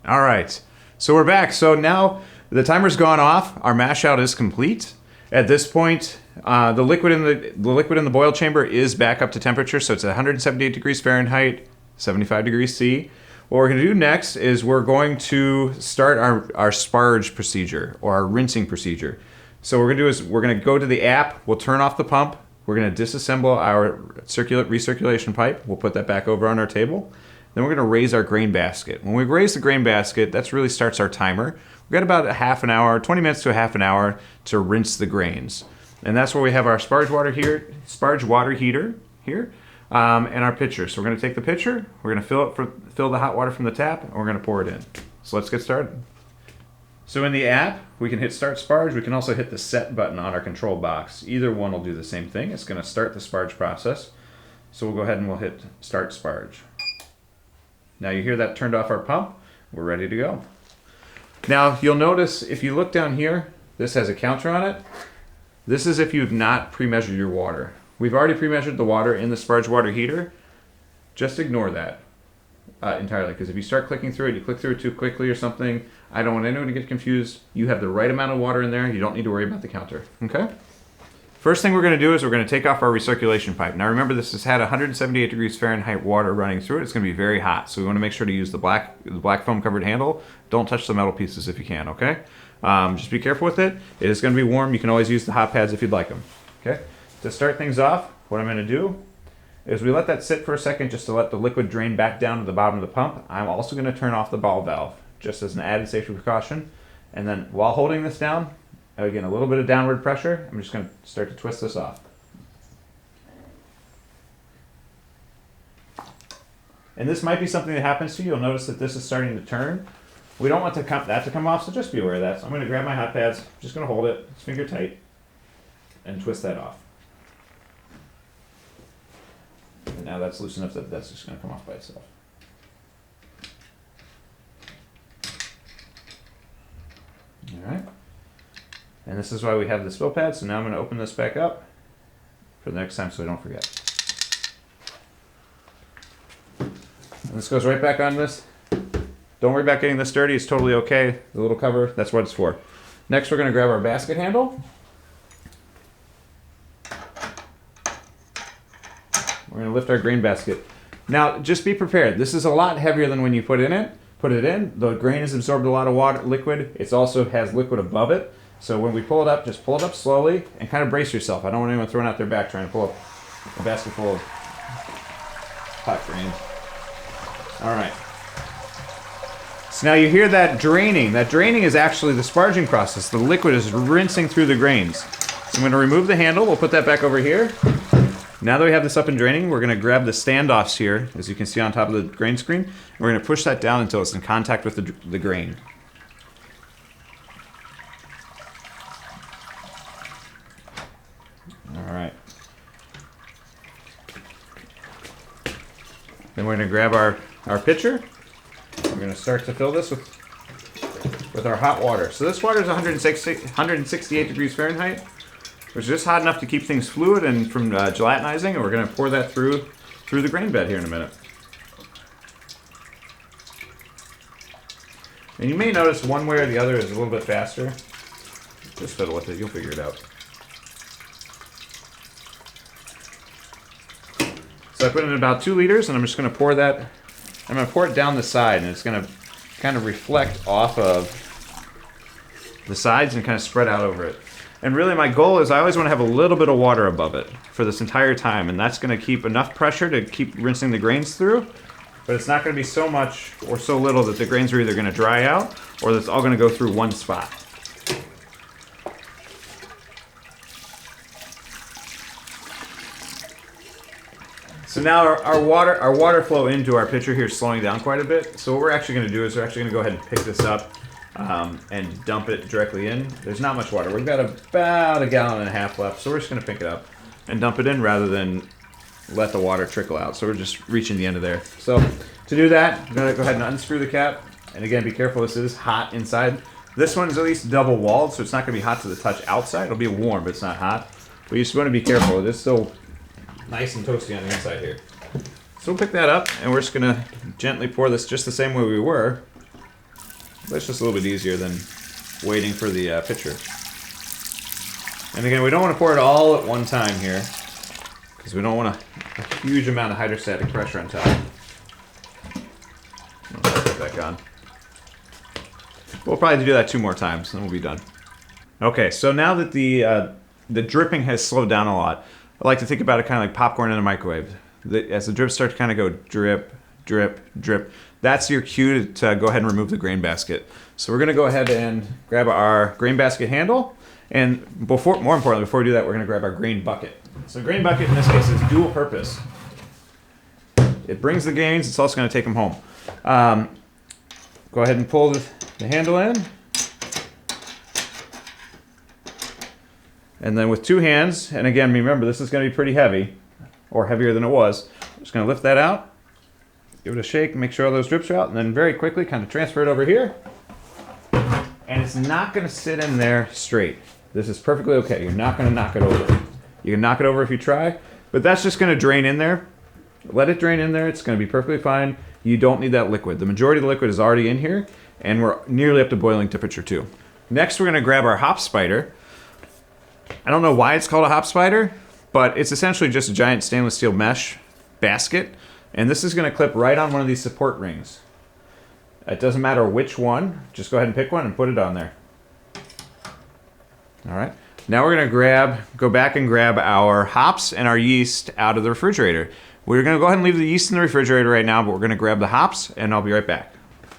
All right, so we're back. So now the timer's gone off. Our mash out is complete. At this point, the liquid in the boil chamber is back up to temperature, so it's 178 degrees Fahrenheit, 75 degrees C. What we're going to do next is we're going to start our sparge procedure or our rinsing procedure. So what we're going to do is we're going to go to the app. We'll turn off the pump. We're going to disassemble our recirculation pipe. We'll put that back over on our table. Then we're going to raise our grain basket. When we raise the grain basket, that really starts our timer. We've got about a half an hour, 20 minutes to a half an hour to rinse the grains. And that's where we have our sparge water heater here, and our pitcher. So we're going to take the pitcher, we're going to fill the hot water from the tap, and we're going to pour it in. So let's get started. So in the app, we can hit Start Sparge. We can also hit the Set button on our control box. Either one will do the same thing. It's going to start the sparge process. So we'll go ahead and we'll hit Start Sparge. Now you hear that turned off our pump. We're ready to go. Now you'll notice if you look down here, this has a counter on it. This is if you've not pre-measured your water. We've already pre-measured the water in the sparge water heater. Just ignore that entirely, because if you start clicking through it, you click through it too quickly or something, I don't want anyone to get confused. You have the right amount of water in there. You don't need to worry about the counter, okay? First thing we're going to do is we're going to take off our recirculation pipe. Now remember, this has had 178 degrees Fahrenheit water running through it. It's going to be very hot, so we want to make sure to use the black foam covered handle. Don't touch the metal pieces if you can, okay? Just be careful with it. It is going to be warm. You can always use the hot pads if you'd like them, okay? To start things off, what I'm going to do is we let that sit for a second just to let the liquid drain back down to the bottom of the pump. I'm also going to turn off the ball valve just as an added safety precaution. And then while holding this down, again, a little bit of downward pressure. I'm just going to start to twist this off. And this might be something that happens to you. You'll notice that this is starting to turn. We don't want that to come off, so just be aware of that. So I'm going to grab my hot pads, just going to hold it, finger tight, and twist that off. And now that's loose enough that that's just going to come off by itself. All right. And this is why we have the spill pad. So now I'm going to open this back up for the next time so I don't forget. And this goes right back on this. Don't worry about getting this dirty. It's totally okay. The little cover, that's what it's for. Next, we're going to grab our basket handle. We're going to lift our grain basket. Now, just be prepared. This is a lot heavier than when you put it in. The grain has absorbed a lot of liquid. It also has liquid above it. So when we pull it up, just pull it up slowly and kind of brace yourself. I don't want anyone throwing out their back trying to pull up a basket full of hot grain. All right. So now you hear that draining. That draining is actually the sparging process. The liquid is rinsing through the grains. So I'm going to remove the handle. We'll put that back over here. Now that we have this up and draining, we're going to grab the standoffs here, as you can see on top of the grain screen. And we're going to push that down until it's in contact with the grain. All right. Then we're going to grab our pitcher. We're going to start to fill this with our hot water. So this water is 168 degrees Fahrenheit, which is just hot enough to keep things fluid and from gelatinizing, and we're going to pour that through the grain bed here in a minute. And you may notice one way or the other is a little bit faster. Just fiddle with it, you'll figure it out. So I put in about 2 liters, and I'm just going to pour that. I'm going to pour it down the side, and it's going to kind of reflect off of the sides and kind of spread out over it. And really my goal is I always want to have a little bit of water above it for this entire time, and that's going to keep enough pressure to keep rinsing the grains through, but it's not going to be so much or so little that the grains are either going to dry out or that's all going to go through one spot. So now our water flow into our pitcher here is slowing down quite a bit. So what we're actually going to do is we're actually going to go ahead and pick this up and dump it directly in. There's not much water. We've got about 1.5 gallons left, so we're just going to pick it up and dump it in rather than let the water trickle out. So we're just reaching the end of there. So to do that, I'm going to go ahead and unscrew the cap. And again, be careful, this is hot inside. This one is at least double walled, so it's not going to be hot to the touch outside. It'll be warm, but it's not hot. But you just want to be careful. It is still nice and toasty on the inside here. So we'll pick that up, and we're just going to gently pour this just the same way we were. That's just a little bit easier than waiting for the pitcher. And again, we don't want to pour it all at one time here, because we don't want a huge amount of hydrostatic pressure on top. I'll put it back on. We'll probably do that 2 more times, and then we'll be done. Okay, so now that the dripping has slowed down a lot, I like to think about it kind of like popcorn in a microwave. As the drips start to kind of go drip, drip, drip, that's your cue to go ahead and remove the grain basket. So we're going to go ahead and grab our grain basket handle, and more importantly, before we do that, we're going to grab our grain bucket. So grain bucket in this case is dual purpose. It brings the grains, it's also going to take them home. Go ahead and pull the handle in. And then with 2 hands, and again, remember this is going to be pretty heavy, or heavier than it was. I'm just going to lift that out, give it a shake, make sure all those drips are out, and then very quickly kind of transfer it over here. And it's not going to sit in there straight. This is perfectly okay. You're not going to knock it over. You can knock it over if you try, but that's just going to drain in there. Let it drain in there. It's going to be perfectly fine. You don't need that liquid. The majority of the liquid is already in here, and we're nearly up to boiling temperature too. Next, we're going to grab our hop spider. I don't know why it's called a hop spider, but it's essentially just a giant stainless steel mesh basket, and this is going to clip right on one of these support rings. It doesn't matter which one, just go ahead and pick one and put it on there. All right, now we're going to go back and grab our hops and our yeast out of the refrigerator. We're going to go ahead and leave the yeast in the refrigerator right now, but we're going to grab the hops, and I'll be right back.